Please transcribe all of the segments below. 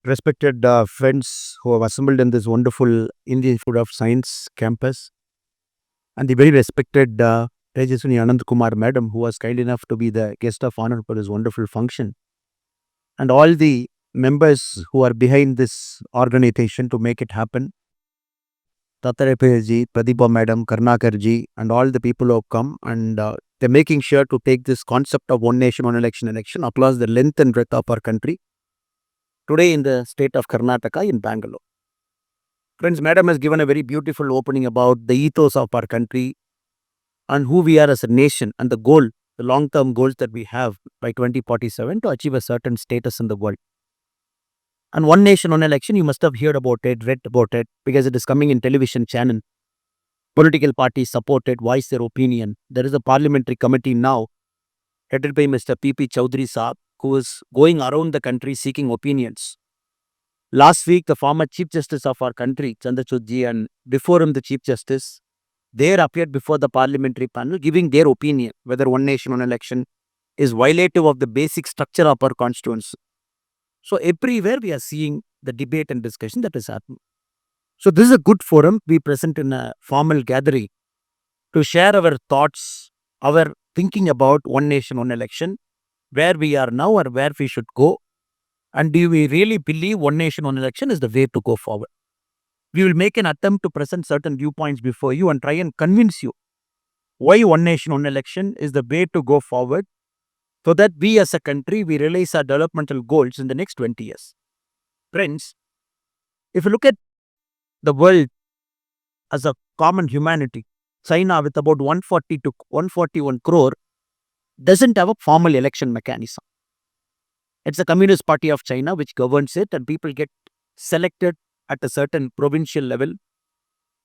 respected friends who have assembled in this wonderful Indian Institute of Science campus, and the very respected Tejaswini Anand Kumar Madam, who was kind enough to be the guest of honor for this wonderful function, and all the members who are behind this organization to make it happen. Tattarepaji, Pradipa Madam, Karnakarji, and all the people who have come, and they're making sure to take this concept of one nation, one election across the length and breadth of our country. Today in the state of Karnataka in Bangalore. Friends, Madam has given a very beautiful opening about the ethos of our country and who we are as a nation and the goal, the long-term goals that we have by 2047 to achieve a certain status in the world. And one nation, one election, you must have heard about it, read about it, because it is coming in television channel. Political parties support it, voice their opinion. There is a parliamentary committee now, headed by Mr. P.P. Chowdhury Saab, who is going around the country seeking opinions. Last week, the former Chief Justice of our country, Chandrachudji, and before him, the Chief Justice, they appeared before the parliamentary panel giving their opinion whether one nation, one election is violative of the basic structure of our constituency. So everywhere we are seeing the debate and discussion that is happening. So this is a good forum. We present in a formal gathering to share our thoughts, our thinking about one nation, one election, where we are now or where we should go. And do we really believe one nation, one election is the way to go forward? We will make an attempt to present certain viewpoints before you and try and convince you why one nation, one election is the way to go forward, so that we as a country, we realize our developmental goals in the next 20 years. Friends, if you look at the world as a common humanity, China with about 140 to 141 crore doesn't have a formal election mechanism. It's the Communist Party of China which governs it, and people get selected at a certain provincial level.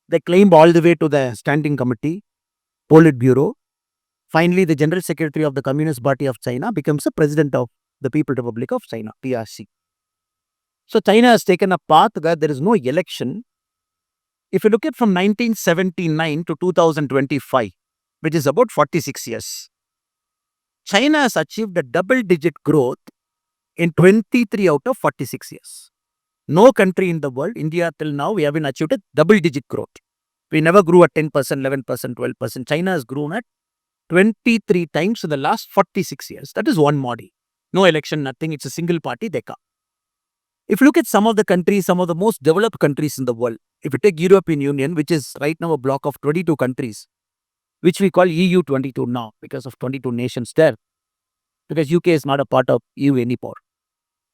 They climb all the way to the standing committee, Politburo. Finally, the General Secretary of the Communist Party of China becomes the President of the People's Republic of China, PRC. So China has taken a path where there is no election. If you look at from 1979 to 2025, which is about 46 years, China has achieved a double-digit growth in 23 out of 46 years. No country in the world, India till now, we haven't achieved a double-digit growth. We never grew at 10%, 11%, 12%. China has grown at 23 times in the last 46 years. That is one Modi. No election, nothing. It's a single party, Deka. If you look at some of the countries, some of the most developed countries in the world, if you take European Union, which is right now a block of 22 countries, which we call EU 22 now because of 22 nations there, because UK is not a part of EU anymore.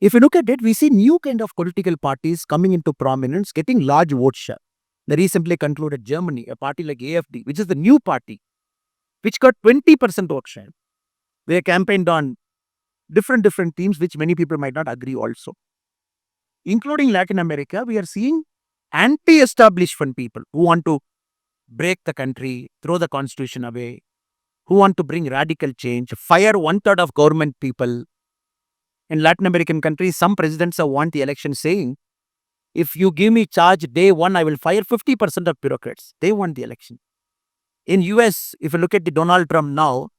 If you look at it, we see new kind of political parties coming into prominence, getting large vote share. The recently concluded Germany, a party like AfD, which is the new party, which got 20% vote share. They campaigned on different themes, which many people might not agree also. Including Latin America, we are seeing anti-establishment people who want to break the country, throw the constitution away, who want to bring radical change, fire 1/3 of government people. In Latin American countries, some presidents have won the election saying, if you give me charge day one, I will fire 50% of bureaucrats. They won the election. In US, if you look at the Donald Trump now,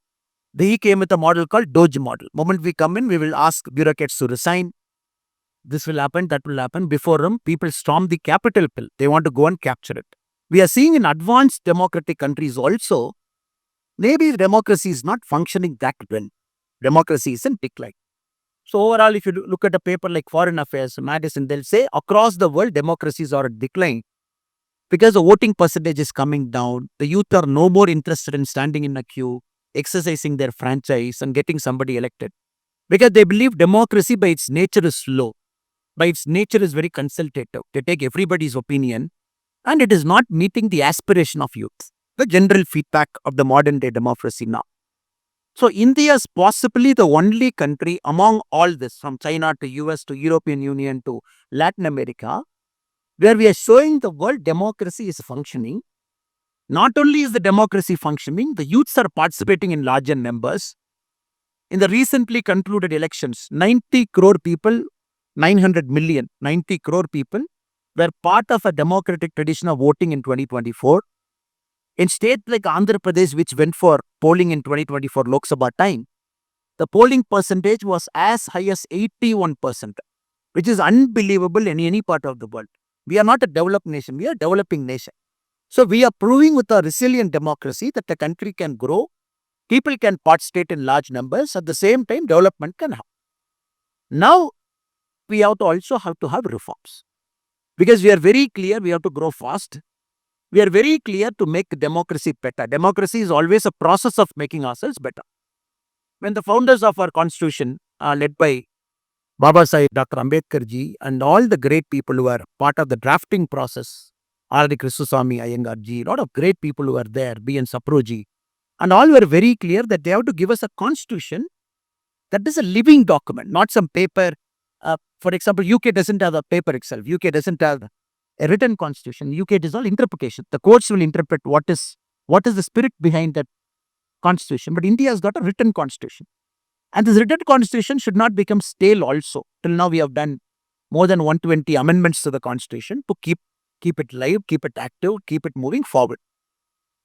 he came with a model called Doge model. Moment we come in, we will ask bureaucrats to resign. This will happen, that will happen. Before them, people storm the Capitol Hill. They want to go and capture it. We are seeing in advanced democratic countries also, maybe democracy is not functioning that well. Democracy is in decline. So overall, if you look at a paper like Foreign Affairs magazine, they'll say across the world, democracies are in decline because the voting percentage is coming down. The youth are no more interested in standing in a queue, exercising their franchise and getting somebody elected, because they believe democracy by its nature is slow. By its nature is very consultative. They take everybody's opinion, and it is not meeting the aspiration of youth, the general feedback of the modern day democracy now. So India is possibly the only country among all this, from China to US to European Union to Latin America, where we are showing the world democracy is functioning. Not only is the democracy functioning, the youths are participating in larger numbers. In the recently concluded elections, 90 crore people, 900 million, 90 crore people were part of a democratic tradition of voting in 2024. In states like Andhra Pradesh, which went for polling in 2024 Lok Sabha time, the polling percentage was as high as 81%. which is unbelievable in any part of the world. We are not a developed nation, we are a developing nation. So we are proving with a resilient democracy that the country can grow, people can participate in large numbers, at the same time development can happen. Now we have to also have to have reforms, because we are very clear we have to grow fast. We are very clear to make democracy better. Democracy is always a process of making ourselves better. When the founders of our constitution are led by Baba Sahib, Dr. Ambedkar ji, and all the great people who are part of the drafting process, R.D. Krishnaswamy Iyengar ji, a lot of great people who are there, B.N. Saproji, and all were very clear that they have to give us a constitution that is a living document, not some paper. For example, UK doesn't have a paper itself. UK doesn't have a written constitution. UK is all interpretation. The courts will interpret what is the spirit behind that constitution. But India has got a written constitution. And this written constitution should not become stale also. Till now we have done more than 120 amendments to the constitution to keep it live, keep it active, keep it moving forward.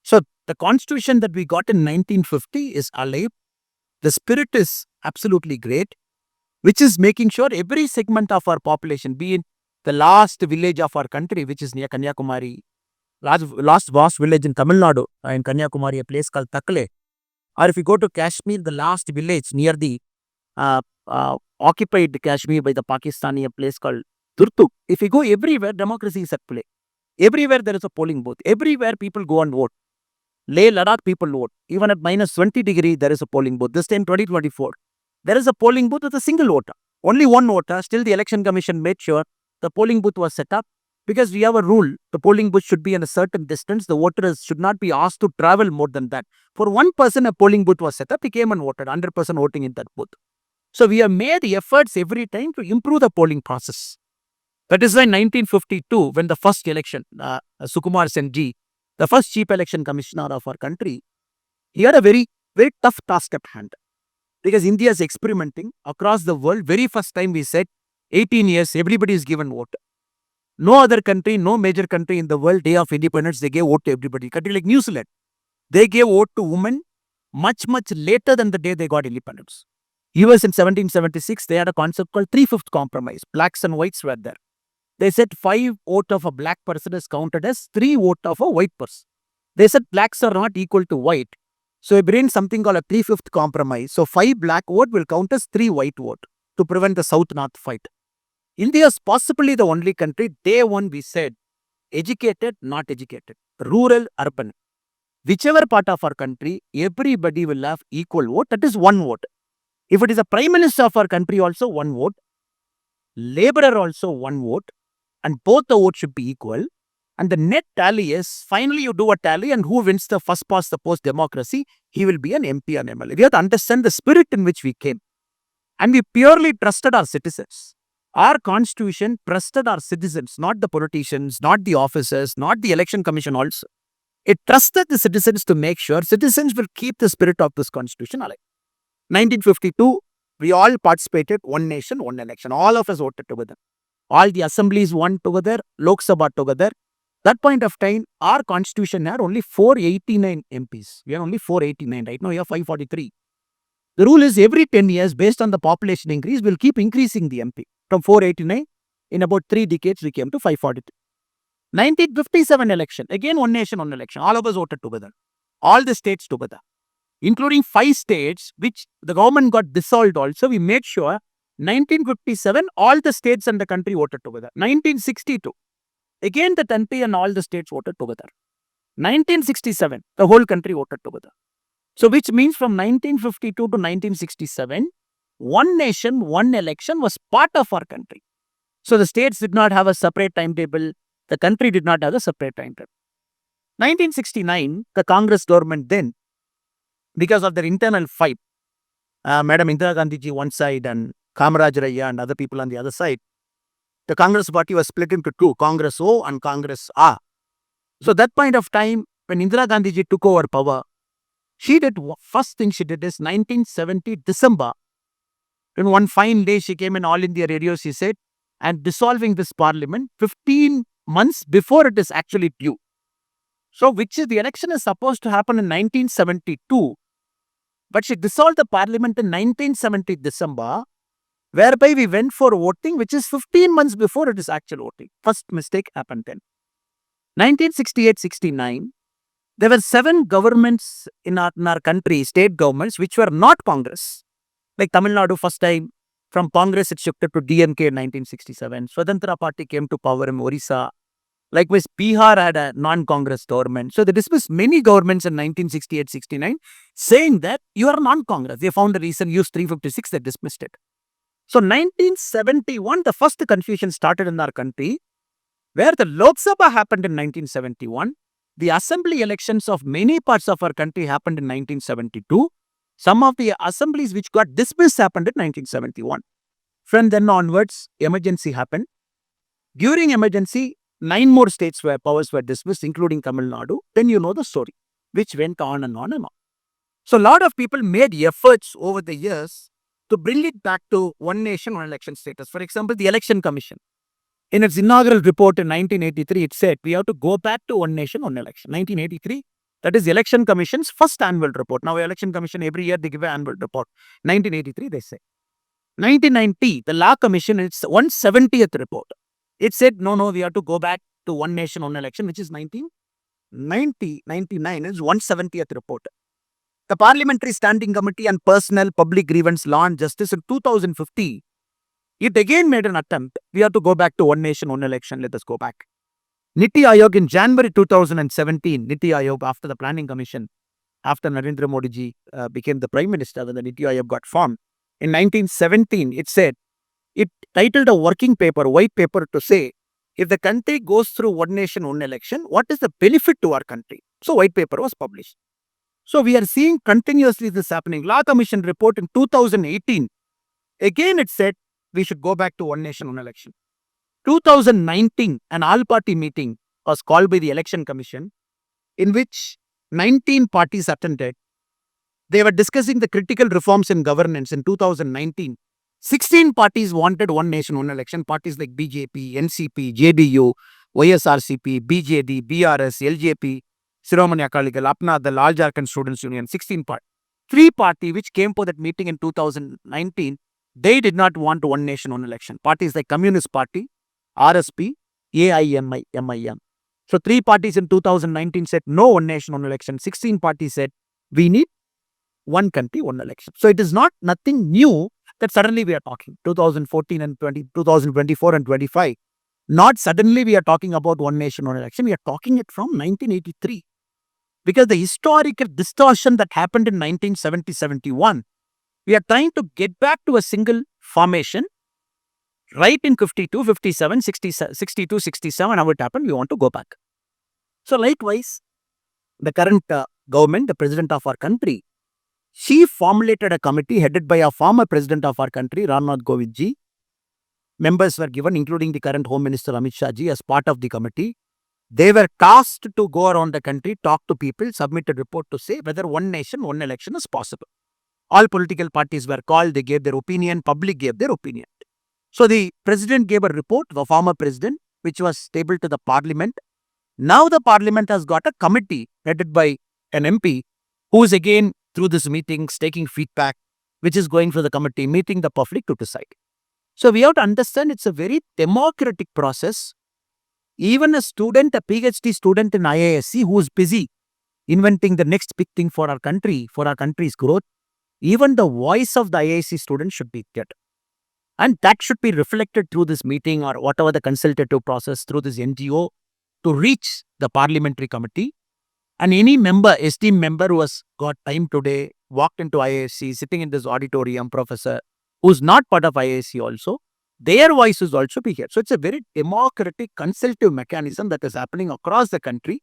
So the constitution that we got in 1950 is alive. The spirit is absolutely great, which is making sure every segment of our population, be in the last village of our country, which is near Kanyakumari, last vast village in Tamil Nadu, in Kanyakumari, a place called Takle, or if you go to Kashmir, the last village near the occupied Kashmir by the Pakistani, a place called Turtuk. If you go everywhere, democracy is at play. Everywhere there is a polling booth. Everywhere people go and vote. Leh Ladakh people vote. Even at minus 20 degrees, there is a polling booth. This time 2024. There is a polling booth with a single voter. Only one voter. Still the election commission made sure the polling booth was set up, because we have a rule. The polling booth should be in a certain distance. The voters should not be asked to travel more than that. For one person, a polling booth was set up. He came and voted. 100% voting in that booth. So we have made efforts every time to improve the polling process. That is why 1952, when the first election, Sukumar Senji, the first chief election commissioner of our country, he had a very, very tough task at hand. Because India is experimenting across the world. Very first time we said, 18 years, everybody is given vote. No other country, no major country in the world, day of independence, they gave vote to everybody. Country like New Zealand, they gave vote to women much, much later than the day they got independence. US in 1776, they had a concept called 3/5 compromise. Blacks and whites were there. They said 5 vote of a black person is counted as 3 vote of a white person. They said blacks are not equal to white. So we bring something called a 3/5 compromise. So 5 black vote will count as 3 white vote to prevent the South-North fight. India is possibly the only country, day one we said, educated, not educated, rural, urban. Whichever part of our country, everybody will have equal vote. That is one vote. If it is a prime minister of our country, also one vote. Laborer also one vote. And both the votes should be equal. And the net tally is, finally you do a tally, and who wins the first past the post democracy, he will be an MP or MLA. We have to understand the spirit in which we came. And we purely trusted our citizens. Our constitution trusted our citizens, not the politicians, not the officers, not the election commission also. It trusted the citizens to make sure citizens will keep the spirit of this constitution alive. 1952, we all participated, one nation, one election. All of us voted together. All the assemblies won together, Lok Sabha together. That point of time, our constitution had only 489 MPs. We are only 489. Right now, we have 543. The rule is every 10 years, based on the population increase, we'll keep increasing the MP. From 489, in about 3 decades, we came to 543. 1957 election, again one nation, one election. All of us voted together. All the states together, including 5 states, which the government got dissolved also. We made sure 1957, all the states and the country voted together. 1962, again the country and all the states voted together. 1967, the whole country voted together. So which means from 1952 to 1967, one nation, one election was part of our country. So the states did not have a separate timetable. The country did not have a separate timetable. 1969, the Congress government then, because of their internal fight, Madam Indira Gandhi ji one side and Kamaraj Raya and other people on the other side, the Congress party was split into two, Congress O and Congress A. So that point of time, when Indira Gandhi ji took over power, she did, first thing she did is 1970 December. In one fine day, she came in All India Radio, she said, and dissolving this parliament 15 months before it is actually due. So which is, the election is supposed to happen in 1972, but she dissolved the parliament in 1970 December, whereby we went for voting, which is 15 months before it is actual voting. First mistake happened then. 1968-69, there were 7 governments in our country, state governments, which were not Congress. Like Tamil Nadu, first time from Congress, it shifted to DMK in 1967. Swatantra Party came to power in Orissa. Likewise, Bihar had a non-Congress government. So they dismissed many governments in 1968-69, saying that you are non-Congress. They found a reason, used 356, they dismissed it. So 1971, the first confusion started in our country, where the Lok Sabha happened in 1971. The assembly elections of many parts of our country happened in 1972. Some of the assemblies which got dismissed happened in 1971. From then onwards, emergency happened. During emergency, 9 more states where powers were dismissed, including Tamil Nadu. Then you know the story, which went on and on and on. So a lot of people made efforts over the years to bring it back to one nation, one election status. For example, the Election Commission. In its inaugural report in 1983, it said we have to go back to one nation, one election. 1983, that is the Election Commission's first annual report. Now, Election Commission, every year they give an annual report. 1983, they say. 1990, the Law Commission, its 170th report. It said, no, we have to go back to one nation, one election, which is 1999 is 170th report. The Parliamentary Standing Committee on Personal Public Grievance Law and Justice in 2050, it again made an attempt. We have to go back to one nation, one election. Let us go back. Niti Aayog in January 2017, Niti Aayog after the Planning Commission, after Narendra Modi ji became the Prime Minister, when the Niti Aayog got formed, in 1917, it said, it titled a working paper, white paper to say, if the country goes through one nation, one election, what is the benefit to our country? So white paper was published. So we are seeing continuously this happening. Law Commission report in 2018, again it said, we should go back to one nation, one election. 2019, an all-party meeting was called by the Election Commission, in which 19 parties attended. They were discussing the critical reforms in governance in 2019. 16 parties wanted one nation, one election. Parties like BJP, NCP, JDU, YSRCP, BJD, BRS, LJP, Shiromani Akali Dal, Apna Dal, All Jharkhand Students Union, 16 parties. 3 parties which came for that meeting in 2019, they did not want one nation, one election. Parties like Communist Party, RSP, AIMIM. So 3 parties in 2019 said no one nation, one election. 16 parties said we need one country, one election. So it is not nothing new that suddenly we are talking. 2014 and 2024 and 25. Not suddenly we are talking about one nation, one election. We are talking it from 1983. Because the historical distortion that happened in 1970-71, we are trying to get back to a single formation. Right in 52, 57, 62, 67, how it happened, we want to go back. So likewise, the current government, the president of our country, she formulated a committee headed by a former president of our country, Ramnath Kovindji. Members were given, including the current Home Minister Amit Shah ji, as part of the committee. They were tasked to go around the country, talk to people, submit a report to say whether one nation, one election is possible. All political parties were called, they gave their opinion, public gave their opinion. So the president gave a report, the former president, which was tabled to the parliament. Now the parliament has got a committee headed by an MP who is again through these meetings taking feedback, which is going through the committee, meeting the public to decide. So we have to understand it's a very democratic process. Even a student, a PhD student in IISc who is busy inventing the next big thing for our country, for our country's growth, even the voice of the IISc student should be heard. And that should be reflected through this meeting or whatever the consultative process through this NGO to reach the parliamentary committee. And any member, esteemed member who has got time today, walked into IISc, sitting in this auditorium, professor, who's not part of IISc also, their voices also be heard. So it's a very democratic, consultative mechanism that is happening across the country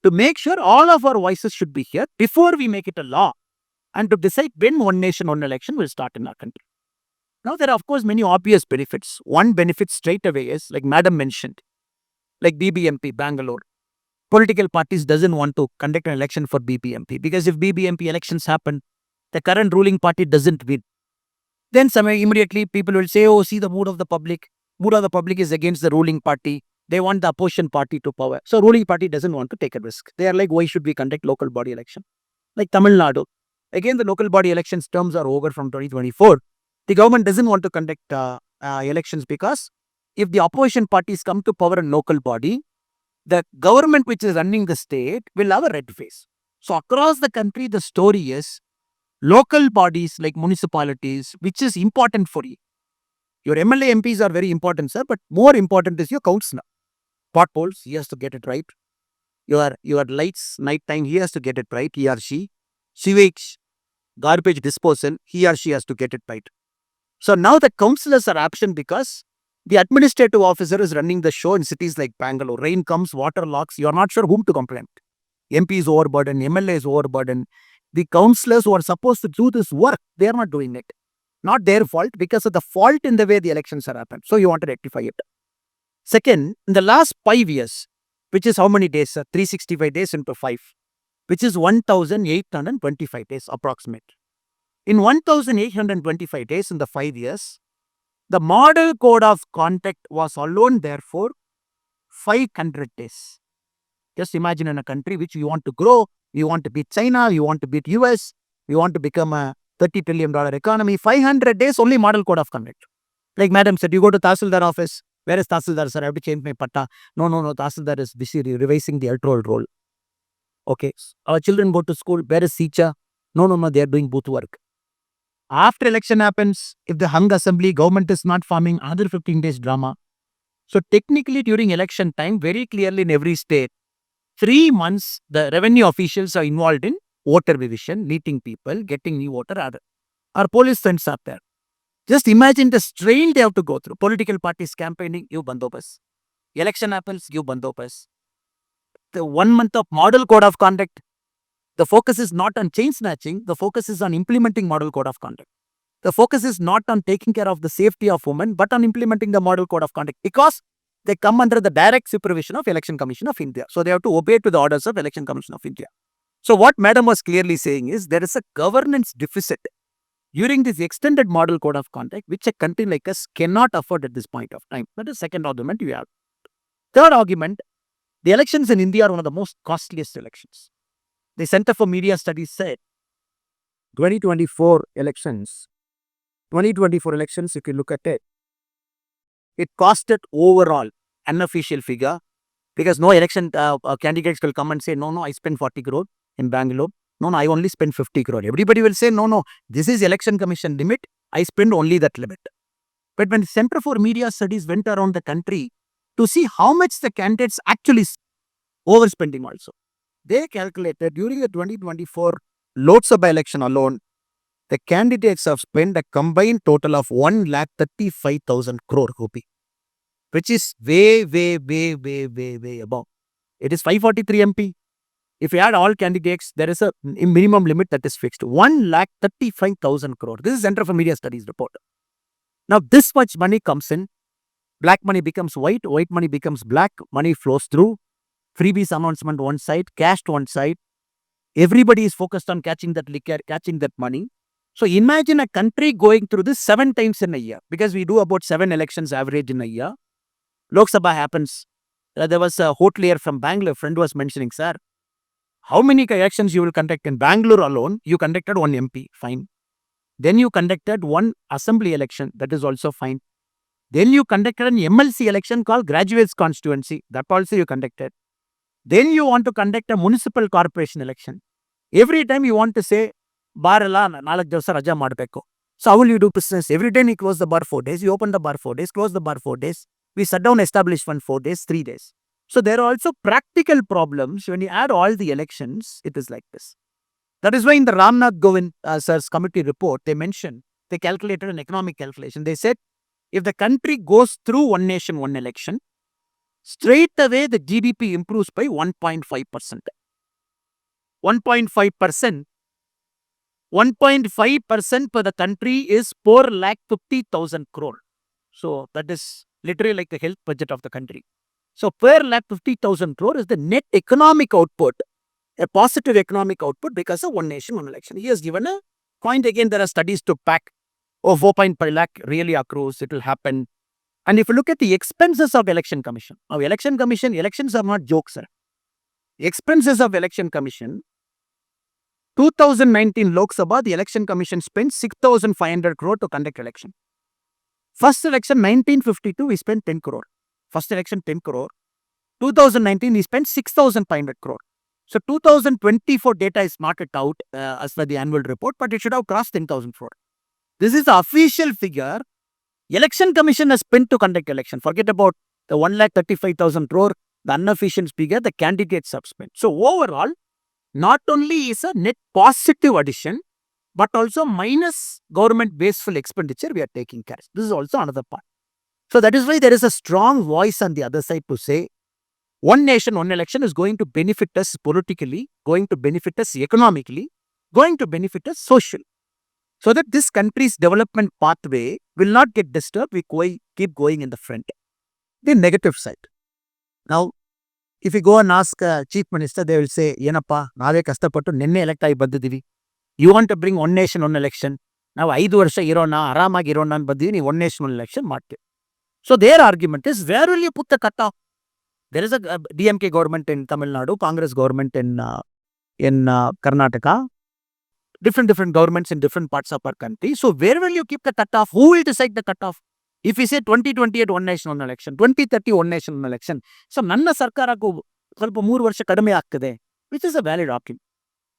to make sure all of our voices should be heard before we make it a law and to decide when one nation, one election will start in our country. Now, there are, of course, many obvious benefits. One benefit straight away is, like Madam mentioned, like BBMP, Bangalore. Political parties doesn't want to conduct an election for BBMP because if BBMP elections happen, the current ruling party doesn't win. Then immediately people will say, oh, see the mood of the public. Mood of the public is against the ruling party. They want the opposition party to power. So ruling party doesn't want to take a risk. They are like, why should we conduct local body election? Like Tamil Nadu. Again, the local body elections terms are over from 2024. The government doesn't want to conduct elections because if the opposition parties come to power in local body, the government which is running the state will have a red face. So across the country, the story is local bodies like municipalities, which is important for you. Your MLA MPs are very important, sir, but more important is your councillor. Potholes, he has to get it right. Your lights, night time, he has to get it right, he or she. Sewage, garbage disposal, he or she has to get it right. So now the councillors are absent because the administrative officer is running the show in cities like Bangalore. Rain comes, water locks, you are not sure whom to complain. MP is overburdened, MLA is overburdened. The councillors who are supposed to do this work, they are not doing it. Not their fault, because of the fault in the way the elections are happened. So you want to rectify it. Second, in the last 5 years, which is how many days, sir? 365 days into 5, which is 1,825 days approximate. In 1,825 days in the 5 years, the model code of conduct was alone there for 500 days. Just imagine in a country which you want to grow, you want to beat China, you want to beat US, you want to become a $30 trillion economy, 500 days only model code of conduct. Like madam said, you go to Tahsildar office. Where is Tahsildar, sir? I have to change my patta. No, Tahsildar is busy revising the electoral roll. Okay. Our children go to school. Where is teacher? No, they are doing booth work. After election happens, if the hung assembly, government is not forming, another 15 days drama. So technically during election time, very clearly in every state, 3 months, the revenue officials are involved in voter revision, meeting people, getting new voter. Our police friends are there. Just imagine the strain they have to go through. Political parties campaigning, you bandobas. Election happens, you bandobas. The 1 month of model code of conduct, the focus is not on chain snatching, the focus is on implementing model code of conduct. The focus is not on taking care of the safety of women, but on implementing the model code of conduct, because they come under the direct supervision of Election Commission of India. So they have to obey to the orders of Election Commission of India. So what madam was clearly saying is there is a governance deficit during this extended model code of conduct, which a country like us cannot afford at this point of time. That is second argument you have. Third argument, the elections in India are one of the most costliest elections. The Center for Media Studies said 2024 elections, if you look at it, it costed overall, unofficial figure, because no election candidates will come and say, no, I spent 40 crore in Bangalore. No, I only spent 50 crore. Everybody will say, no, this is Election Commission limit. I spend only that limit. But when the Center for Media Studies went around the country to see how much the candidates actually overspending also, they calculated during the 2024 Lok Sabha election alone, the candidates have spent a combined total of 1,35,000 crore rupee, which is way above. It is 543 MP. If you add all candidates, there is a minimum limit that is fixed. 1,35,000 crore. This is Center for Media Studies report. Now, this much money comes in. Black money becomes white money becomes black, money flows through. Freebies announcement one side, cash to one side. Everybody is focused on catching that liquor, catching that money. So imagine a country going through this 7 times in a year, because we do about 7 elections average in a year. Lok Sabha happens. There was a hotelier from Bangalore, friend was mentioning, sir, how many elections you will conduct in Bangalore alone? You conducted 1 MP, fine. Then you conducted 1 assembly election, that is also fine. Then you conducted an MLC election called Graduates Constituency, that also you conducted. Then you want to conduct a municipal corporation election. Every time you want to say, bar alla 4 divasa raja madbeko. So how will you do business? Every time you close the bar 4 days, you open the bar 4 days, close the bar 4 days. We shut down established one 4 days, 3 days. So there are also practical problems. When you add all the elections, it is like this. That is why in the Ramnath Govind sir's committee report, they mentioned, they calculated an economic calculation. They said, if the country goes through one nation, one election, straight away the GDP improves by 1.5%. 1.5%. 1.5% for the country is 4,50,000 crore. So that is literally like the health budget of the country. So 4,50,000 crore is the net economic output, a positive economic output because of one nation, one election. He has given a point. Again, there are studies to back. 4.5 lakh really accrues, it will happen. And if you look at the expenses of Election Commission, now Election Commission, elections are not jokes, sir. Expenses of Election Commission, 2019 Lok Sabha, the Election Commission spent 6,500 crore to conduct election. First election 1952, we spent 10 crore. First election 10 crore. 2019, we spent 6,500 crore. So 2024 data is marked out as per the annual report, but it should have crossed 10,000 crore. This is the official figure Election Commission has spent to conduct election. Forget about the 1,35,000 crore, the unofficial figure, the candidates have spent. So overall, not only is a net positive addition, but also minus government wasteful expenditure we are taking care. This is also another part. So that is why there is a strong voice on the other side to say, one nation, one election is going to benefit us politically, going to benefit us economically, going to benefit us socially. So that this country's development pathway will not get disturbed, we keep going in the front. The negative side. Now, if you go and ask Chief Minister, they will say, Yenappa, nave kastapattu nenne elect ayi bandidivi. You want to bring one nation, one election. Now, 5 varsha irona, aramagi irona and bandidivi, one nation, one election, matte. So their argument is, where will you put the cutoff? There is a DMK government in Tamil Nadu, Congress government in Karnataka, different governments in different parts of our country. So where will you keep the cutoff? Who will decide the cutoff? If we say 2028 one nation, one election, 2030 one nation, one election, so ನನ್ನ ಸರ್ಕಾರಕ್ಕೂ ಸ್ವಲ್ಪ 3 ವರ್ಷ ಕಡಿಮೆ ಆಗ್ತದೆ, which is a valid argument.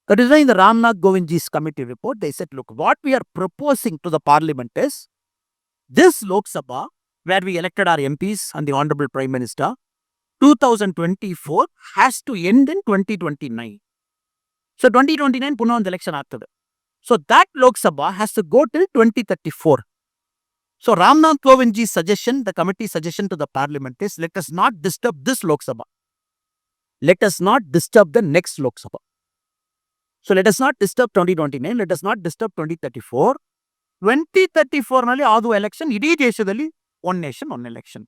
That is why in the Ramnath Govindji's committee report, they said, look, what we are proposing to the parliament is, this Lok Sabha, where we elected our MPs and the Honorable Prime Minister, 2024 has to end in 2029. So 2029 puna ಒಂದು election ಆಗ್ತದೆ. So that Lok Sabha has to go till 2034. So Ramnath Kovindji's suggestion, the committee suggestion to the parliament is, let us not disturb this Lok Sabha. Let us not disturb the next Lok Sabha. So let us not disturb 2029, let us not disturb 2034. 2034 ನಲ್ಲಿ ಆಗುವ election ಇಡೀ ದೇಶದಲ್ಲಿ one nation one election.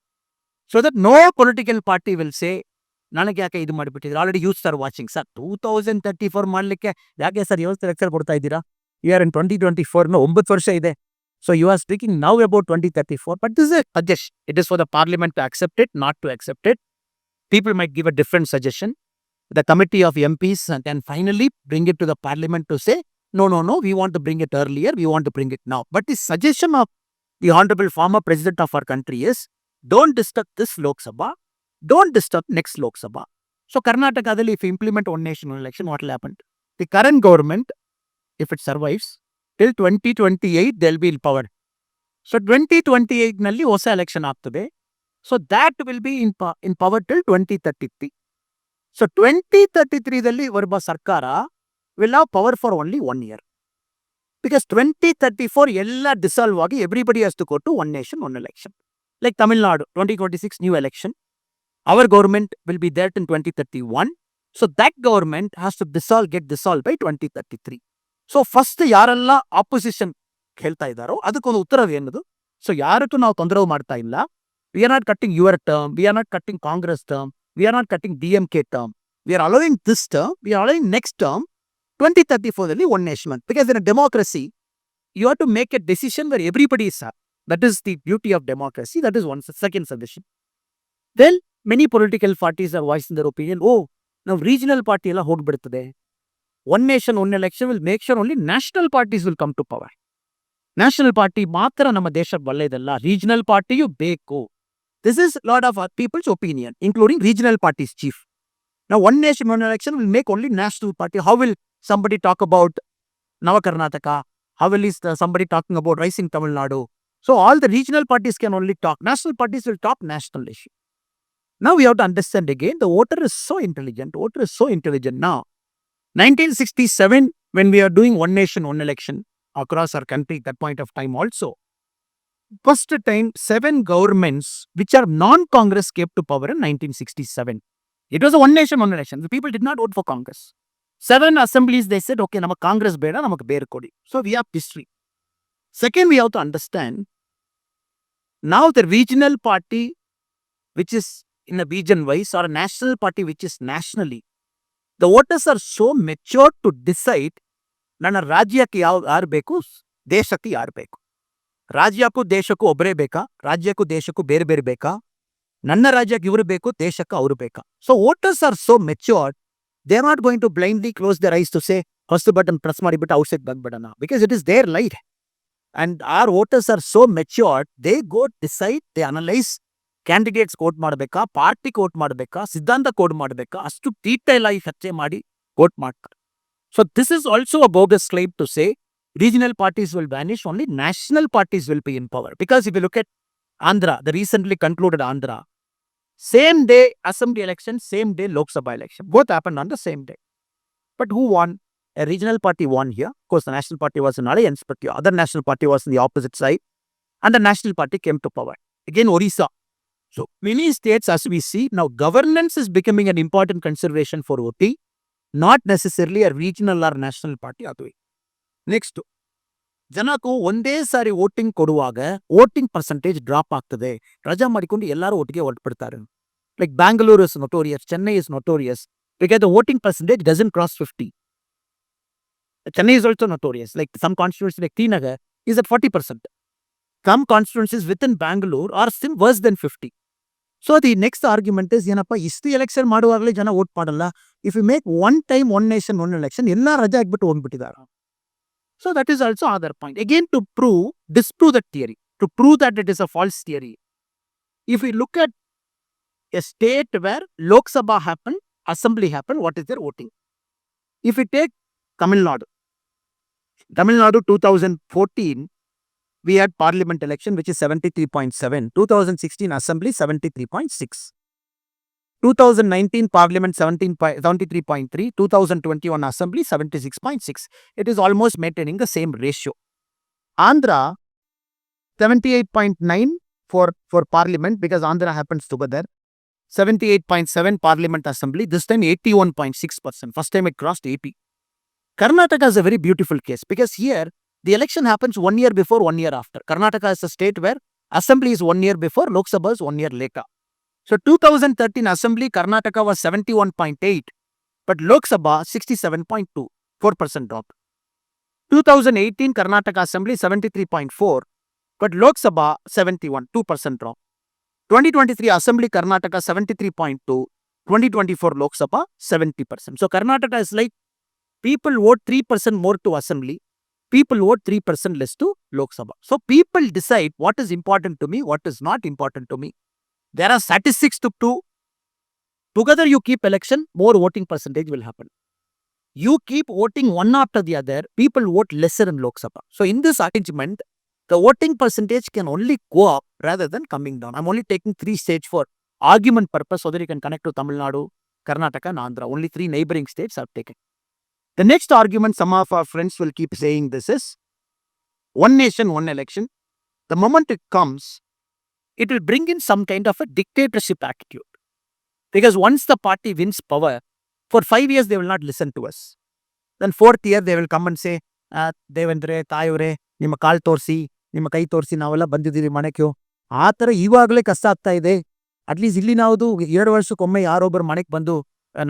So that no political party will say, ನನಗೆ ಯಾಕೆ ಇದು ಮಾಡಿಬಿಟ್ಟಿದ್ರು, already youth are watching sir 2034 ಮಾಡಲಿಕ್ಕೆ ಯಾಕೆ ಸರ್ ಯೂತ್ ಲೆಕ್ಚರ್ ಕೊಡ್ತಾ ಇದ್ದೀರಾ? ಯು ಆರ್ ಇನ್ 2024, 9 ವರ್ಷ ಇದೆ. So you are speaking now about 2034, but this is a suggestion. It is for the parliament to accept it, not to accept it. People might give a different suggestion. The committee of MPs and then finally bring it to the parliament to say, no, we want to bring it earlier, we want to bring it now. But the suggestion of the honorable former president of our country is, don't disturb this Lok Sabha, don't disturb next Lok Sabha. So Karnataka, if you implement one nation, one election, what will happen? The current government, if it survives, till 2028, they'll be in power. So 2028 nalli ಹೊಸ election ಆಗ್ತದೆ. So that will be in power till 2033. So 2033 ದಲ್ಲಿ ಬರುವ ಸರ್ಕಾರ will have power for only 1 year. Because 2034 ಎಲ್ಲ dissolve ಆಗಿ everybody has to go to one nation, one election. Like Tamil Nadu, 2026 new election. Our government will be there in 2031. So that government has to get dissolved by 2033. So first ಯಾರೆಲ್ಲ opposition ಹೇಳ್ತಾ ಇದ್ದಾರೋ ಅದಕ್ಕೊಂದು ಉತ್ತರವೇನದು? So ಯಾರಕ್ಕೂ ನಾವು ತೊಂದರೆ ಮಾಡ್ತಾ ಇಲ್ಲ. We are not cutting your term, we are not cutting Congress term, we are not cutting DMK term, we are allowing this term, we are allowing next term 2034 one nation. Because in a democracy you have to make a decision where everybody is happy. That is the beauty of democracy. That is one second suggestion. Then many political parties are voice in their opinion, ನಾವು regional party ಎಲ್ಲ ಹೋಗ್ಬಿಡ್ತದೆ. One nation, one election will make sure only national parties will come to power. National party ಮಾತ್ರ ನಮ್ಮ ದೇಶಕ್ಕೆ ಒಳ್ಳೆಯದಲ್ಲ, regional partyಯು ಬೇಕು. This is lot of people's opinion, including regional parties chief. Now one nation, one election will make only national party. How will somebody talk about Nava Karnataka? How will somebody talking about rising Tamil Nadu? So all the regional parties can only talk. National parties will talk national issue. Now we have to understand again, the voter is so intelligent now. 1967, when we are doing one nation, one election across our country, at that point of time also, first time 7 governments which are non-Congress came to power in 1967. It was a one nation, one election. The people did not vote for Congress. 7 assemblies, they said, okay, nama Congress beda, namak bear kodi. So we have history. Second, we have to understand, now the regional party which is in a region wise or a national party which is nationally, the voters are so mature to decide, ನನ್ನ ರಾಜ್ಯಕ್ಕೆ ಯಾರು ಬೇಕು, ದೇಶಕ್ಕೆ ಯಾರು ಬೇಕು. ರಾಜ್ಯಕ್ಕೂ ದೇಶಕ್ಕೂ ಒಬ್ಬರೇ ಬೇಕಾ, ರಾಜ್ಯಕ್ಕೂ ದೇಶಕ್ಕೂ ಬೇರೆ ಬೇರೆ ಬೇಕಾ, ನನ್ನ ರಾಜ್ಯಕ್ಕೆ ಇವರು ಬೇಕು, ದೇಶಕ್ಕೆ ಅವರು ಬೇಕಾ. So voters are so matured, they are not going to blindly close their eyes to say first button press ಮಾಡಿಬಿಟ್ಟು ಔಟ್ಸೈಡ್ ಬಂದ್ಬಿಡೋಣ, because it is there light. And our voters are so matured, they go decide, they analyze, candidates vote ಮಾಡಬೇಕಾ, party vote ಮಾಡಬೇಕಾ, ಸಿದ್ಧಾಂತ coat ಮಾಡಬೇಕಾ, ಅಷ್ಟು detail ಆಗಿ ಚರ್ಚೆ ಮಾಡಿ ಕೋಟ್ ಮಾಡ್ತಾರೆ. So this is also a bogus claim to say regional parties will vanish, only national parties will be in power. Because if you look at Andhra, the recently concluded Andhra, same day assembly election, same day Lok Sabha election, both happened on the same day. But who won? A regional party won here. Of course, the national party was an alliance, but the other national party was on the opposite side, and the national party came to power. Again, Orissa. So many states, as we see, now governance is becoming an important consideration for voting, not necessarily a regional or national party. Next, ಜನಕ್ಕೂ ಒಂದೇ ಸಾರಿ voting ಕೊಡುವಾಗ voting percentage drop ಆಗ್ತದೆ. ರಜಾ ಮಾಡಿಕೊಂಡು ಎಲ್ಲರೂ ಒಟ್ಟಿಗೆ ಹೊರಟ್ಬಿಡ್ತಾರೆ. Like Bangalore is notorious, Chennai is notorious because the voting percentage doesn't cross 50. Chennai is also notorious. Like some constituencies like Tinagar is at 40%. Some constituencies within Bangalore are still worse than 50. So the next argument is, ಏನಪ್ಪ ಇಷ್ಟು election ಮಾಡುವಾಗಲೇ ಜನ vote ಮಾಡಲ್ಲ. If you make one time one nation one election ಎಲ್ಲ ರಜಾ ಆಗ್ಬಿಟ್ಟು ಹೋಗ್ಬಿಟ್ಟಿದ್ದಾರೆ. So that is also other point. Again, to disprove that theory, to prove that it is a false theory. If we look at a state where Lok Sabha happened, Assembly happened, what is their voting? If we take Tamil Nadu 2014, we had parliament election which is 73.7, 2016 Assembly 73.6. 2019 Parliament 73.3, 2021 Assembly 76.6. It is almost maintaining the same ratio. Andhra 78.9 for Parliament because Andhra happens together. 78.7 Parliament Assembly, this time 81.6%. First time it crossed 80. Karnataka is a very beautiful case because here the election happens 1 year before, 1 year after. Karnataka is a state where Assembly is 1 year before, Lok Sabha is 1 year later. So 2013 Assembly, Karnataka was 71.8, but Lok Sabha 67.2, 4% drop. 2018 Karnataka Assembly 73.4, but Lok Sabha 71, 2% drop. 2023 Assembly Karnataka 73.2, 2024 Lok Sabha 70%. So Karnataka is like people vote 3% more to Assembly, people vote 3% less to Lok Sabha. So people decide what is important to me, what is not important to me. There are statistics to prove. Together you keep election, more voting percentage will happen. You keep voting one after the other, people vote lesser in Lok Sabha. So in this arrangement, the voting percentage can only go up rather than coming down. I'm only taking 3 states for argument purpose so that you can connect to Tamil Nadu, Karnataka and Andhra. Only 3 neighboring states I've taken. The next argument some of our friends will keep saying this is, one nation, one election. The moment it comes, it will bring in some kind of a dictatorship attitude. Because once the party wins power, for 5 years they will not listen to us. Then 4th year they will come and say, Devendre, Tayure, ನಿಮ್ಮ ಕಾಲ್ ತೋರಿಸಿ, ನಿಮ್ಮ ಕೈ ತೋರಿಸಿ, ನಾವೆಲ್ಲ ಬಂದಿದ್ದೀವಿ ಮನೆಗೆ. ಆ ಥರ ಇವಾಗಲೇ ಕಷ್ಟ ಆಗ್ತಾ ಇದೆ. ಅಟ್ಲೀಸ್ಟ್ ಇಲ್ಲಿ ನಾವು 2 ವರ್ಷಕ್ಕೊಮ್ಮೆ ಯಾರೊಬ್ಬರು ಮನೆಗೆ ಬಂದು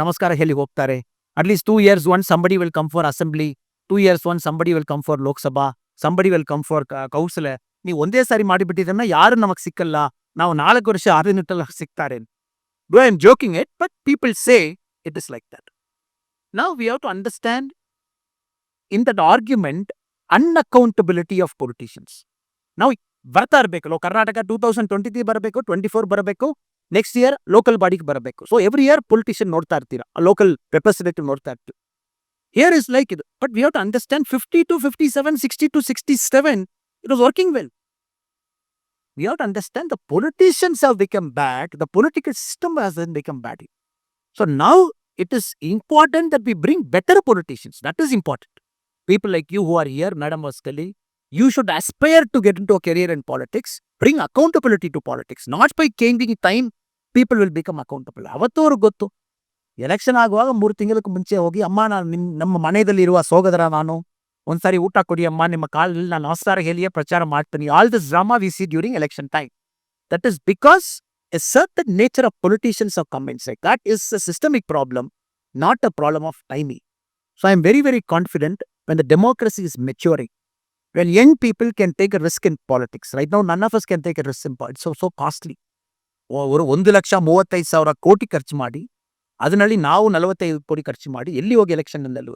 ನಮಸ್ಕಾರ ಹೇಳಿ ಹೋಗ್ತಾರೆ. Atleast 2 years once somebody will come for Assembly, 2 years once somebody will come for Lok Sabha, somebody will come for Council. ನೀವು ಒಂದೇ ಸಾರಿ ಮಾಡಿಬಿಟ್ಟಿದ್ದನ್ನ ಯಾರು ನಮಗೆ ಸಿಕ್ಕಲ್ಲ, ನಾವು 4 ವರ್ಷ 6 ನಿಟ್ಟಲ್ಲಿ ಸಿಗ್ತಾರೆ. I am joking it, but people say it is like that. Now we have to understand in that argument unaccountability of politicians. Now ಬರ್ತಾ ಇರಬೇಕಲ್ಲ, ಕರ್ನಾಟಕ 2023 ಬರಬೇಕು, 24 ಬರಬೇಕು, ನೆಕ್ಸ್ಟ್ ಇಯರ್ ಲೋಕಲ್ ಬಾಡಿಗೆ ಬರಬೇಕು. ಸೊ ಎವ್ರಿ ಇಯರ್ ಪೊಲಿಟಿಷಿಯನ್ ನೋಡ್ತಾ ಇರ್ತೀರಾ, ಲೋಕಲ್ ರೆಪ್ರೆಸೆಂಟೇಟಿವ್ ನೋಡ್ತಾ ಇರ್ತೀವಿ. Here is like it, but we have to understand 50 to 57, 60 to 67, it was working well. We have to understand the politicians have become bad, the political system has then become bad. So now it is important that we bring better politicians. That is important. People like you who are here, Madam Vaskali, you should aspire to get into a career in politics. Bring accountability to politics. Not by changing time, people will become accountable. ಅವತ್ತು ಅವ್ರಿಗೆ ಗೊತ್ತು, election ಆಗುವಾಗ 3 ತಿಂಗಳಿಗೆ ಮುಂಚೆ ಹೋಗಿ, ಅಮ್ಮ ನಾನು ನಮ್ಮ ಮನೆಯಲ್ಲಿರುವ ಸೋಗದರ, ನಾನು ಒಂದ್ಸಾರಿ ಊಟ ಕೊಡಿ ಅಮ್ಮ, ನಿಮ್ಮ ಕಾಲಲ್ಲಿ ನಾನು ನಮಸ್ಕಾರ ಹೇಳಿಯೇ ಪ್ರಚಾರ ಮಾಡ್ತೀನಿ. All this drama we see during election time. That is because a certain nature of politicians have come inside. That is a systemic problem, not a problem of timing. So I am very, very confident when the democracy is maturing, when young people can take a risk in politics. Right now, none of us can take a risk in politics. So costly. 1,35,000 ಕೋಟಿ ಖರ್ಚು ಮಾಡಿ, ಅದರಲ್ಲಿ ನಾವು 45 ಕೋಟಿ ಖರ್ಚು ಮಾಡಿ ಎಲ್ಲಿ ಹೋಗಿ ಎಲೆಕ್ಷನ್ ನಲ್ಲಿ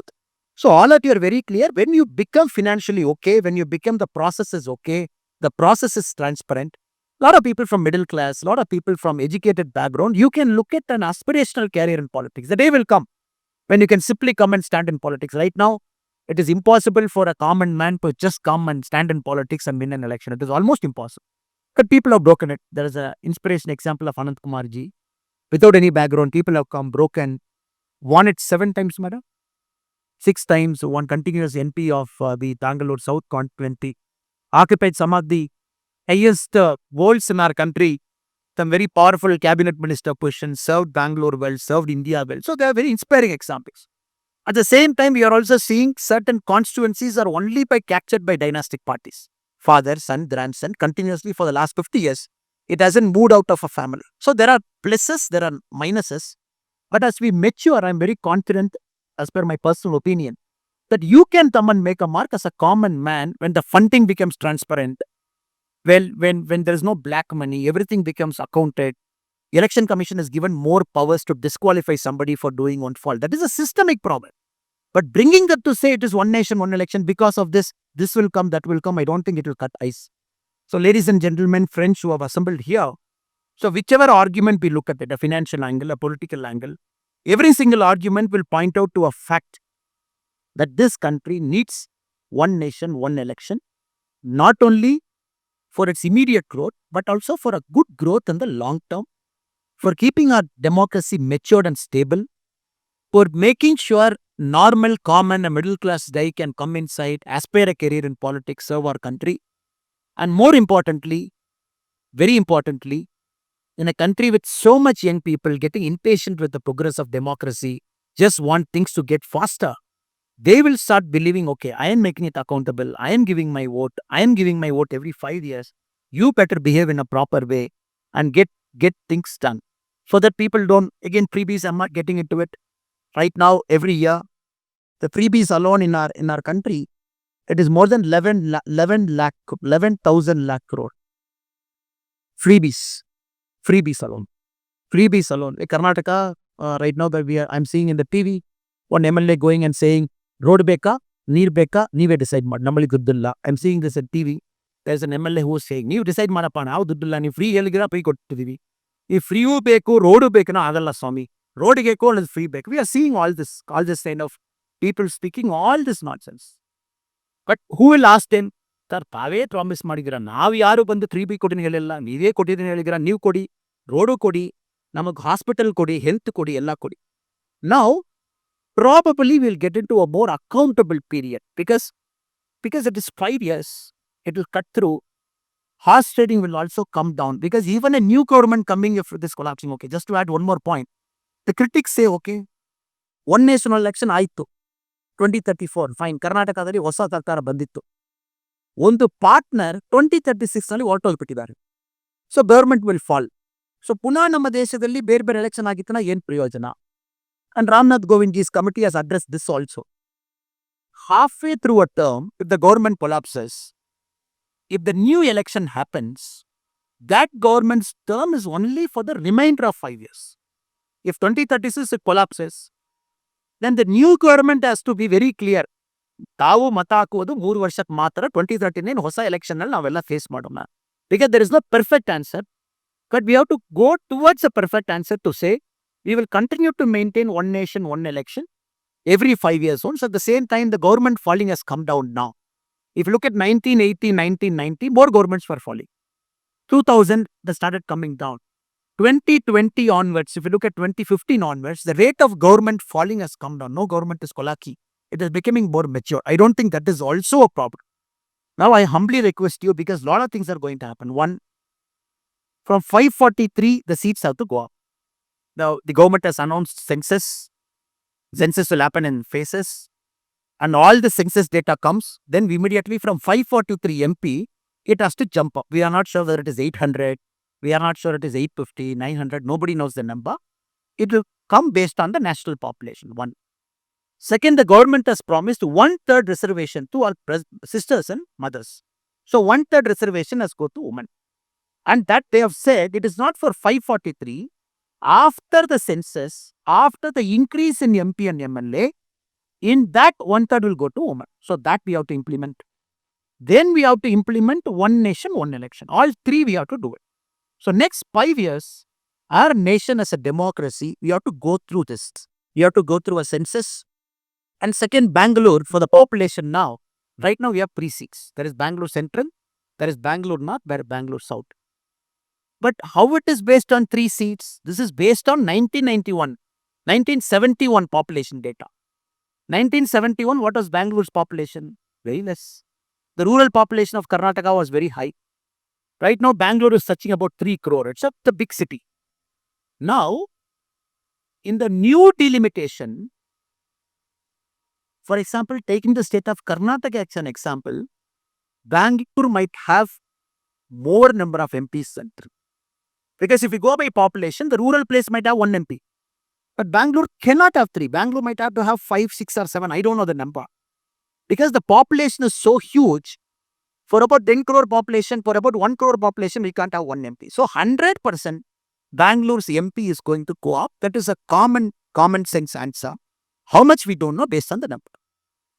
So all that you are very clear. When you become financially okay, when you become the process is okay, the process is transparent. A lot of people from middle class, a lot of people from educated background, you can look at an aspirational career in politics. The day will come when you can simply come and stand in politics. Right now, it is impossible for a common man to just come and stand in politics and win an election. It is almost impossible. But people have broken it. There is an inspiration example of Anand Kumar ji. Without any background, people have come, broken, won it 7 times, madam. 6 times, one continuous MP of the Bangalore South constituency, occupied some of the highest roles in our country, some very powerful cabinet minister positions, served Bangalore well, served India well. So they are very inspiring examples. At the same time, we are also seeing certain constituencies are only by captured by dynastic parties. Father, son, grandson, continuously for the last 50 years. It hasn't moved out of a family. So there are pluses, there are minuses. But as we mature, I'm very confident, as per my personal opinion, that you can come and make a mark as a common man when the funding becomes transparent. Well, when there is no black money, everything becomes accounted. Election Commission is given more powers to disqualify somebody for doing one fault. That is a systemic problem. But bringing that to say it is one nation, one election, because of this will come, that will come, I don't think it will cut ice. So, ladies and gentlemen, friends who have assembled here, so whichever argument we look at it, a financial angle, a political angle, every single argument will point out to a fact that this country needs one nation, one election, not only for its immediate growth, but also for a good growth in the long term, for keeping our democracy matured and stable, for making sure normal, common, and middle class guy can come inside, aspire a career in politics, serve our country, and more importantly, very importantly, in a country with so much young people getting impatient with the progress of democracy, just want things to get faster, they will start believing, okay, I am making it accountable. I am giving my vote. I am giving my vote every 5 years. You better behave in a proper way and get things done. So that people don't, again, freebies, I'm not getting into it. Right now, every year, the freebies alone in our country, it is more than 11,000 lakh crore. Freebies. Freebies alone. Freebies alone. In Karnataka, right now that I'm seeing in the TV, one MLA going and saying, road beka, neer beka, neeve decide ಮಾಡಿ ನಮ್ಮಲ್ಲಿ ದುಡ್ಡಿಲ್ಲ. I'm seeing this at TV. There's an MLA who is saying, ನೀವು decide ಮಾಡಪ್ಪ, ನಾವು ದುಡ್ಡಿಲ್ಲ, ನೀವು free ಹೇಳಿದ್ರೆ free ಕೊಟ್ಟಿದ್ದೀವಿ. ಈ ಫ್ರೀಯೂ ಬೇಕು, ರೋಡು ಬೇಕನೋ ಆಗಲ್ಲ ಸ್ವಾಮಿ. ರೋಡಿಗೆ ಅದು ಫ್ರೀ ಬೇಕು. We are seeing all this kind of people speaking all this nonsense. But who will ask them? Sir, ತಾವೇ ಪ್ರಾಮಿಸ್ ಮಾಡಿದ್ದೀರಾ, ನಾವು ಯಾರು ಬಂದು 3B ಕೊಟ್ಟಿನ ಹೇಳಿಲ್ಲ, ನೀವೇ ಕೊಟ್ಟಿದ್ದೀನಿ ಹೇಳಿದ್ದೀರಾ, ನೀವು ಕೊಡಿ, ರೋಡು ಕೊಡಿ, ನಮಗೆ ಹಾಸ್ಪಿಟಲ್ ಕೊಡಿ, ಹೆಲ್ತ್ ಕೊಡಿ, ಎಲ್ಲ ಕೊಡಿ. Now, probably we'll get into a more accountable period because it is 5 years, it will cut through. Horse trading will also come down because even a new government coming if this collapsing, okay, just to add one more point, the critics say, okay, one national election ಆಯಿತು 2034, fine, ಕರ್ನಾಟಕದಲ್ಲಿ ಹೊಸ ಸರ್ಕಾರ ಬಂದಿತ್ತು, ಒಂದು partner 2036ನಲ್ಲಿ ಹೊರಟೋಗ್ಬಿಟ್ಟಿದ್ದಾರೆ. So government will fall. So ಪುನಃ ನಮ್ಮ ದೇಶದಲ್ಲಿ ಬೇರೆ ಬೇರೆ ಎಲೆಕ್ಷನ್ ಆಗಿತ್ತನ ಏನು ಪ್ರಯೋಜನ? And Ramnath Govindji's committee has addressed this also. Halfway through a term, if the government collapses, if the new election happens, that government's term is only for the remainder of 5 years. If 2036 it collapses, then the new government has to be very clear. ತಾವು ಮತ ಹಾಕುವುದು 3 ವರ್ಷಕ್ಕೆ ಮಾತ್ರ, 2039 ಹೊಸ election ಅಲ್ಲಿ ನಾವೆಲ್ಲ face ಮಾಡೋಣ. Because there is no perfect answer, but we have to go towards a perfect answer to say, we will continue to maintain one nation, one election every 5 years once. At the same time, the government falling has come down now. If you look at 1980, 1990, more governments were falling. 2000, they started coming down. 2020 onwards, if you look at 2015 onwards, the rate of government falling has come down. No government is kolaki. It is becoming more mature. I don't think that is also a problem. Now, I humbly request you, because a lot of things are going to happen. One, from 543, the seats have to go up. Now, the government has announced census. Census will happen in phases. And all the census data comes. Then immediately from 543 MP, it has to jump up. We are not sure whether it is 800. We are not sure it is 850, 900. Nobody knows the number. It will come based on the national population. One. Second, the government has promised 1/3 reservation to all sisters and mothers. So 1/3 reservation has go to women. And that they have said it is not for 543. After the census, after the increase in MP and MLA, In that, one third will go to women. So that we have to implement. Then we have to implement one nation, one election. All three we have to do it. So next 5 years, our nation as a democracy, we have to go through this. We have to go through a census. And second, Bangalore, for the population now, right now we have precincts. There is Bangalore Central, there is Bangalore North, there is Bangalore South. But how it is based on 3 seats? This is based on 1991, 1971 population data. 1971, what was Bangalore's population? Very less. The rural population of Karnataka was very high. Right now, Bangalore is touching about 3 crore. It's the big city. Now, in the new delimitation, for example, taking the state of Karnataka as an example, Bangalore might have more number of MPs central. Because if we go by population, the rural place might have 1 MP. But Bangalore cannot have 3. Bangalore might have to have 5, 6 or 7. I don't know the number. Because the population is so huge, for about 10 crore population, for about 1 crore population, we can't have 1 MP. So 100% Bangalore's MP is going to go up. That is a common sense answer. How much we don't know based on the number.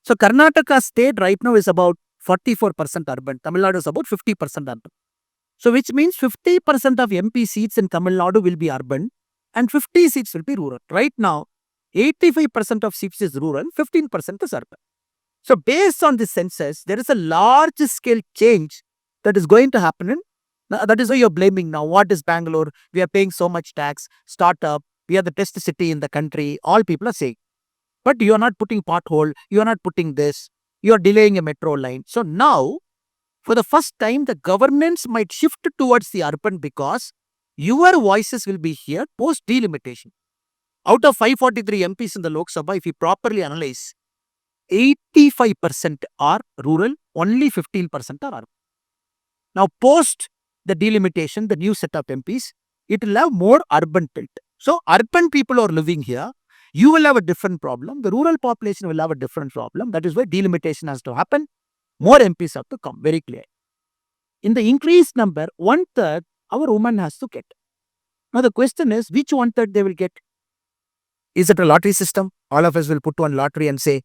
So Karnataka state right now is about 44% urban. Tamil Nadu is about 50% urban. So which means 50% of MP seats in Tamil Nadu will be urban and 50 seats will be rural. Right now, 85% of seats is rural, 15% is urban. So based on this census, there is a large scale change that is going to happen. That is why you're blaming now. What is Bangalore? We are paying so much tax, startup, we are the best city in the country. All people are saying. But you are not putting pothole, you are not putting this, you are delaying a metro line. So now, for the first time, the governance might shift towards the urban because your voices will be here post delimitation. Out of 543 MPs in the Lok Sabha, if you properly analyze, 85% are rural, only 15% are urban. Now, post the delimitation, the new set of MPs, it will have more urban tilt. So, urban people are living here. You will have a different problem. The rural population will have a different problem. That is why delimitation has to happen. More MPs have to come, very clear. In the increased number, 1/3 our woman has to get. Now, the question is, which 1/3 they will get? Is it a lottery system? All of us will put one lottery and say,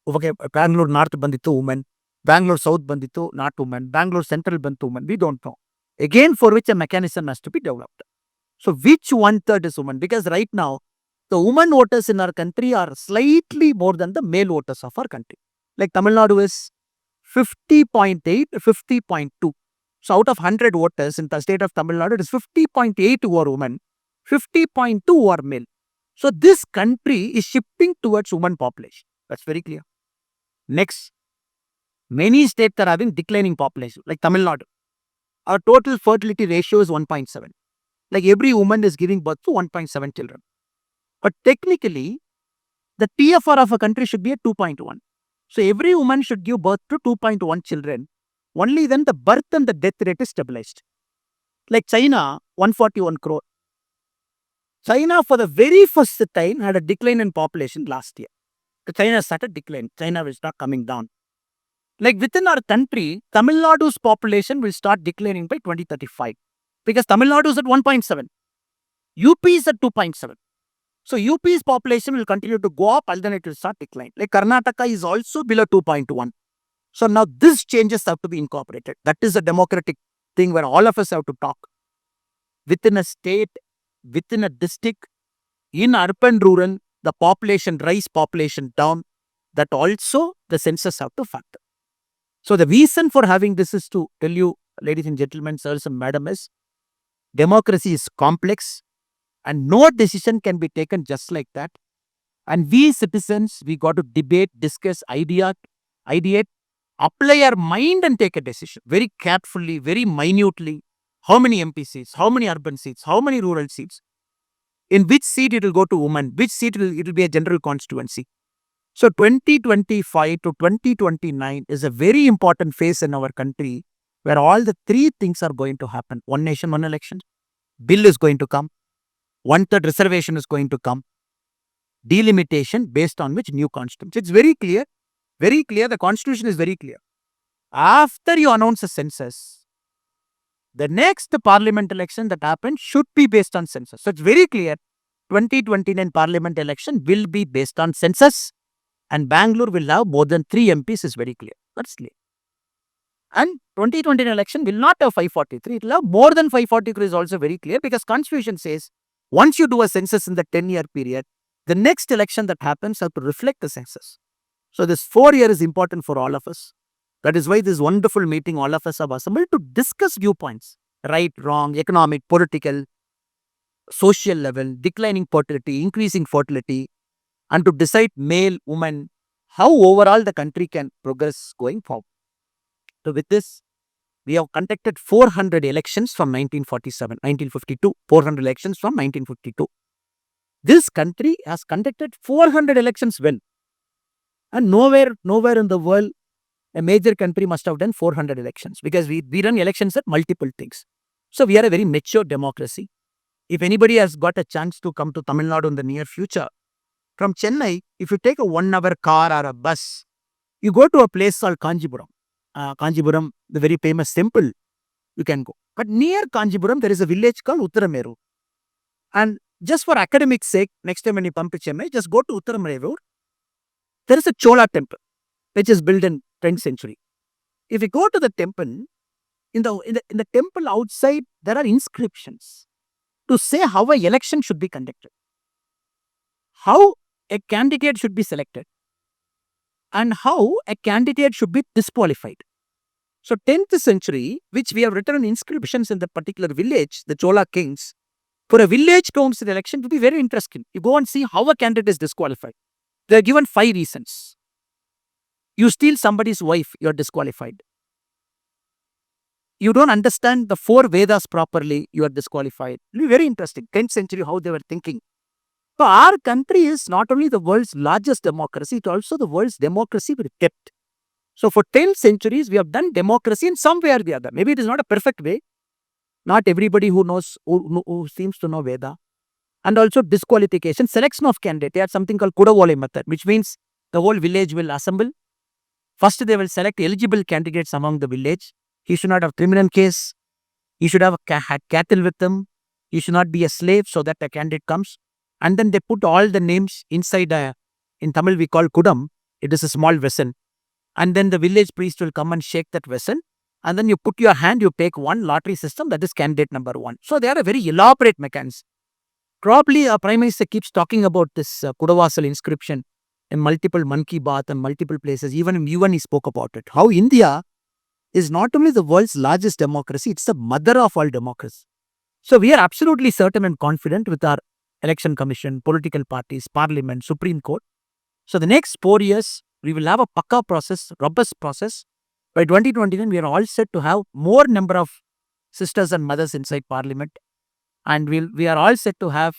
okay, Bangalore North bandittu women, Bangalore South bandittu not women, Bangalore Central bandittu women. We don't know. Again, for which a mechanism has to be developed. So, which 1/3 is women? Because right now, the women voters in our country are slightly more than the male voters of our country. Like Tamil Nadu is 50.8, 50.2. So, out of 100 voters in the state of Tamil Nadu, it is 50.8 who are women, 50.2 who are male. So, this country is shifting towards women population. That's very clear. Next, many states are having declining population, like Tamil Nadu. Our total fertility ratio is 1.7. Like every woman is giving birth to 1.7 children. But technically, the TFR of a country should be at 2.1. So, every woman should give birth to 2.1 children. Only then the birth and the death rate is stabilized. Like China, 141 crore. China, for the very first time, had a decline in population last year. China started decline. China will start coming down. Like within our country, Tamil Nadu's population will start declining by 2035. Because Tamil Nadu is at 1.7. UP is at 2.7. So UP's population will continue to go up and then it will start decline. Like Karnataka is also below 2.1. So now these changes have to be incorporated. That is a democratic thing where all of us have to talk. Within a state, within a district, in urban, rural, the population rise, population down, that also the census have to factor. So the reason for having this is to tell you, ladies and gentlemen, sirs and madam, is democracy is complex and no decision can be taken just like that. And we citizens, we got to debate, discuss, ideate, apply our mind and take a decision very carefully, very minutely. How many MP seats, how many urban seats, how many rural seats, in which seat it will go to women, which seat it will be a general constituency. So 2025 to 2029 is a very important phase in our country where all the 3 things are going to happen. One nation, one election. Bill is going to come. 1/3 reservation is going to come. Delimitation based on which new constitution. It's very clear. Very clear. The constitution is very clear. After you announce a census, the next parliament election that happens should be based on census. So it's very clear. 2029 parliament election will be based on census. and Bangalore will have more than 3 MPs is very clear. That's clear. And 2020 election will not have 543. It will have more than 543 is also very clear, because Constitution says once you do a census in the 10-year period, the next election that happens have to reflect the census. So this 4 year is important for all of us. That is why this wonderful meeting, all of us have assembled to discuss viewpoints, right, wrong, economic, political, social level, declining fertility, increasing fertility, and to decide male, woman, how overall the country can progress going forward. So with this, we have conducted 400 elections from 1947, 1952, 400 elections from 1952. This country has conducted 400 elections well. And nowhere in the world, a major country must have done 400 elections, because we run elections at multiple things. So we are a very mature democracy. If anybody has got a chance to come to Tamil Nadu in the near future, from Chennai, if you take a 1 hour car or a bus, you go to a place called Kanjipuram. Kanjipuram, the very famous temple, you can go. But near Kanjipuram, there is a village called Uttarameru. And just for academic sake, next time when you come to Chennai, just go to Uttarameru. There is a Chola temple, which is built in 10th century. If you go to the temple, in the temple outside, there are inscriptions to say how an election should be conducted, how a candidate should be selected, and how a candidate should be disqualified. So 10th century, which we have written inscriptions in the particular village, the Chola kings, for a village council election to be very interesting. You go and see how a candidate is disqualified. They are given 5 reasons. You steal somebody's wife, you are disqualified. You don't understand the 4 Vedas properly, you are disqualified. It will be very interesting. 10th century, how they were thinking. So our country is not only the world's largest democracy, it also the world's democracy with depth. So for 10 centuries, we have done democracy in some way or the other. Maybe it is not a perfect way. Not everybody who knows, who seems to know Veda. And also disqualification, selection of candidate. They have something called Kudavole method, which means the whole village will assemble. First, they will select eligible candidates among the village. He should not have criminal case. He should have had cattle with him. He should not be a slave, so that the candidate comes. And then they put all the names inside in Tamil we call Kudam. It is a small vessel. And then the village priest will come and shake that vessel. And then you put your hand, you take one lottery system, that is candidate number 1. So they are a very elaborate mechanism. Probably our Prime Minister keeps talking about this Kudavasal inscription in multiple Mann Ki Baat and multiple places. Even in UN he spoke about it. How India is not only the world's largest democracy, it's the mother of all democracy. So we are absolutely certain and confident with our election commission, political parties, parliament, Supreme Court. So the next 4 years, we will have a pakka process, robust process. By 2029, we are all set to have more number of sisters and mothers inside parliament. And we are all set to have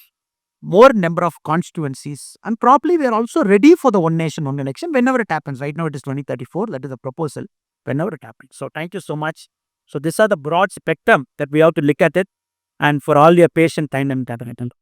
more number of constituencies. And probably we are also ready for the one nation, one election whenever it happens. Right now it is 2034. That is the proposal whenever it happens. So thank you so much. So these are the broad spectrum that we have to look at it. And for all your patient time and attention.